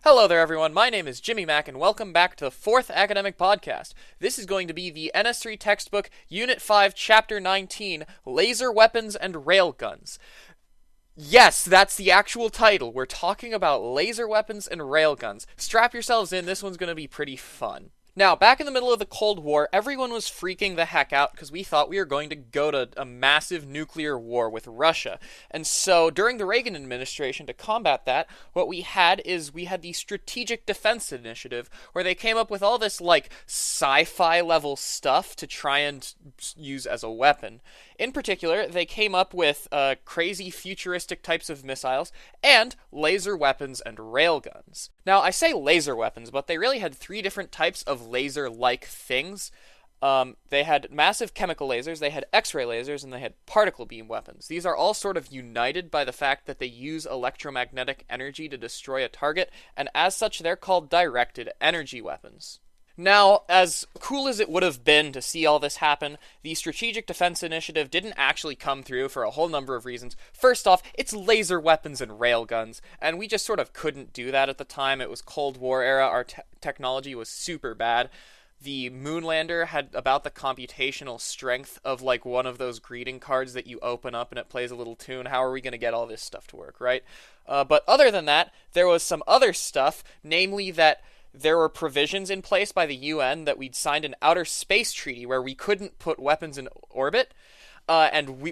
Hello there, everyone. My name is Jimmy Mack, and welcome back to the 4th Academic Podcast. This is going to be the NS3 textbook, Unit 5, Chapter 19, Laser Weapons and Railguns. Yes, that's the actual title. We're talking about laser weapons and railguns. Strap yourselves in, this one's going to be pretty fun. Now, back in the middle of the Cold War, everyone was freaking the heck out because we thought we were going to go to a massive nuclear war with Russia. And so, during the Reagan administration, to combat that, what we had the Strategic Defense Initiative, where they came up with all this, sci-fi level stuff to try and use as a weapon. In particular, they came up with crazy futuristic types of missiles and laser weapons and railguns. Now, I say laser weapons, but they really had three different types of laser-like things. They had massive chemical lasers, they had X-ray lasers, and they had particle beam weapons. These are all sort of united by the fact that they use electromagnetic energy to destroy a target, and as such, they're called directed energy weapons. Now, as cool as it would have been to see all this happen, the Strategic Defense Initiative didn't actually come through for a whole number of reasons. First off, it's laser weapons and railguns, and we just sort of couldn't do that at the time. It was Cold War era, our technology was super bad. The Moonlander had about the computational strength of one of those greeting cards that you open up and it plays a little tune. How are we going to get all this stuff to work, right? But other than that, there was some other stuff, namely that there were provisions in place by the UN that we'd signed an outer space treaty where we couldn't put weapons in orbit.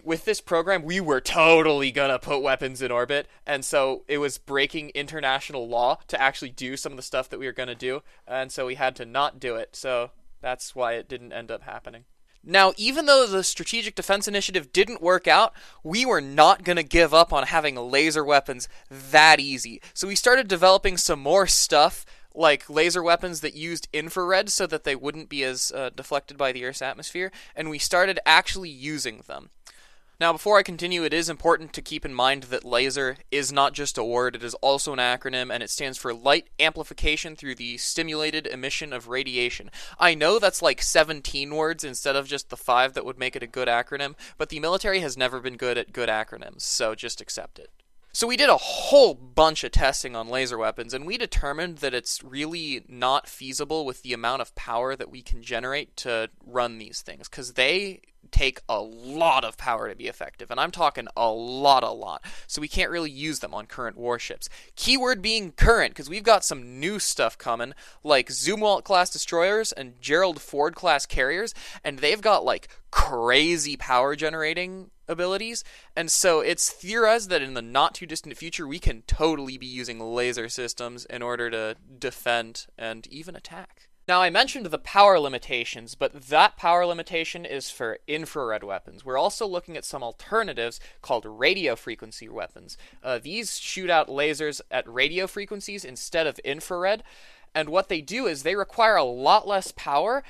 With this program, we were totally gonna put weapons in orbit, and so it was breaking international law to actually do some of the stuff that we were gonna do, and so we had to not do it, so that's why it didn't end up happening. Now, even though the Strategic Defense Initiative didn't work out, we were not going to give up on having laser weapons that easy. So we started developing some more stuff, like laser weapons that used infrared so that they wouldn't be as deflected by the Earth's atmosphere, and we started actually using them. Now, before I continue, it is important to keep in mind that laser is not just a word, it is also an acronym, and it stands for Light Amplification Through the Stimulated Emission of Radiation. I know that's like 17 words instead of just the 5 that would make it a good acronym, but the military has never been good at good acronyms, so just accept it. So we did a whole bunch of testing on laser weapons, and we determined that it's really not feasible with the amount of power that we can generate to run these things, because they take a lot of power to be effective, and I'm talking a lot, so we can't really use them on current warships. Keyword being current, because we've got some new stuff coming, like Zumwalt-class destroyers and Gerald Ford-class carriers, and they've got, crazy power generating abilities, and so it's theorized that in the not-too-distant future, we can totally be using laser systems in order to defend and even attack. Now, I mentioned the power limitations, but that power limitation is for infrared weapons. We're also looking at some alternatives called radio frequency weapons. These shoot out lasers at radio frequencies instead of infrared, and what they do is they require a lot less power,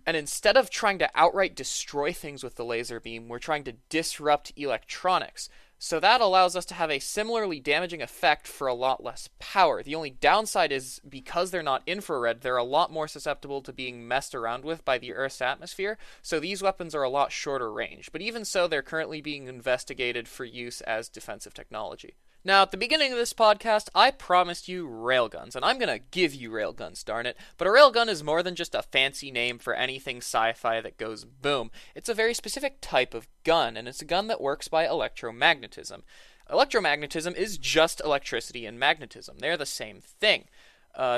and instead of trying to outright destroy things with the laser beam, we're trying to disrupt electronics. So that allows us to have a similarly damaging effect for a lot less power. The only downside is because they're not infrared, they're a lot more susceptible to being messed around with by the Earth's atmosphere, so these weapons are a lot shorter range. But even so, they're currently being investigated for use as defensive technology. Now, at the beginning of this podcast, I promised you railguns, and I'm gonna give you railguns, darn it. But a railgun is more than just a fancy name for anything sci-fi that goes boom. It's a very specific type of gun, and it's a gun that works by electromagnetism. Electromagnetism is just electricity and magnetism. They're the same thing.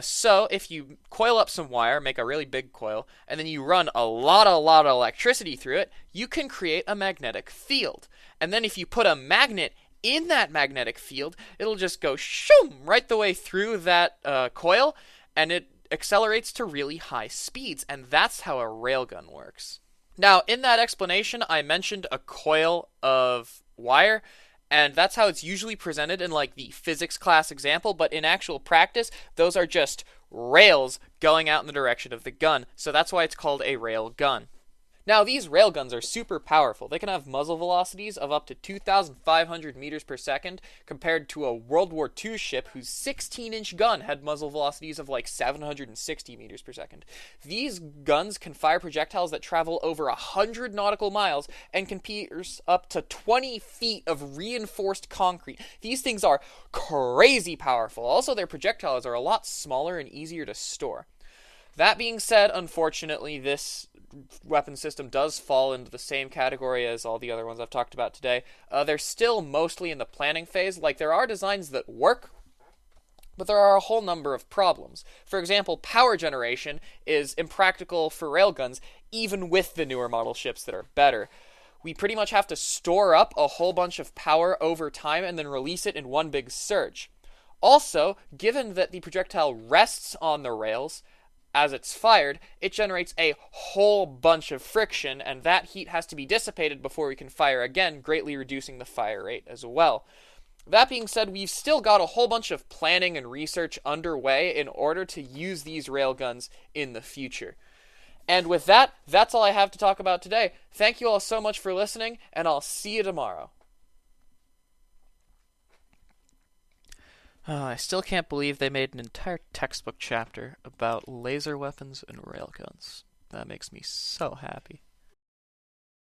So if you coil up some wire, make a really big coil, and then you run a lot of electricity through it, you can create a magnetic field. And then if you put a magnet in that magnetic field, it'll just go shoom right the way through that coil, and it accelerates to really high speeds, and that's how a railgun works. Now, in that explanation, I mentioned a coil of wire, and that's how it's usually presented in the physics class example, but in actual practice, those are just rails going out in the direction of the gun, so that's why it's called a rail gun. Now, these railguns are super powerful. They can have muzzle velocities of up to 2,500 meters per second, compared to a World War II ship whose 16-inch gun had muzzle velocities of like 760 meters per second. These guns can fire projectiles that travel over 100 nautical miles and can pierce up to 20 feet of reinforced concrete. These things are crazy powerful. Also, their projectiles are a lot smaller and easier to store. That being said, unfortunately, this weapon system does fall into the same category as all the other ones I've talked about today. They're still mostly in the planning phase. Like, there are designs that work, but there are a whole number of problems. For example, power generation is impractical for railguns, even with the newer model ships that are better. We pretty much have to store up a whole bunch of power over time and then release it in one big surge. Also, given that the projectile rests on the rails as it's fired, it generates a whole bunch of friction, and that heat has to be dissipated before we can fire again, greatly reducing the fire rate as well. That being said, we've still got a whole bunch of planning and research underway in order to use these railguns in the future. And with that, that's all I have to talk about today. Thank you all so much for listening, and I'll see you tomorrow. I still can't believe they made an entire textbook chapter about laser weapons and railguns. That makes me so happy.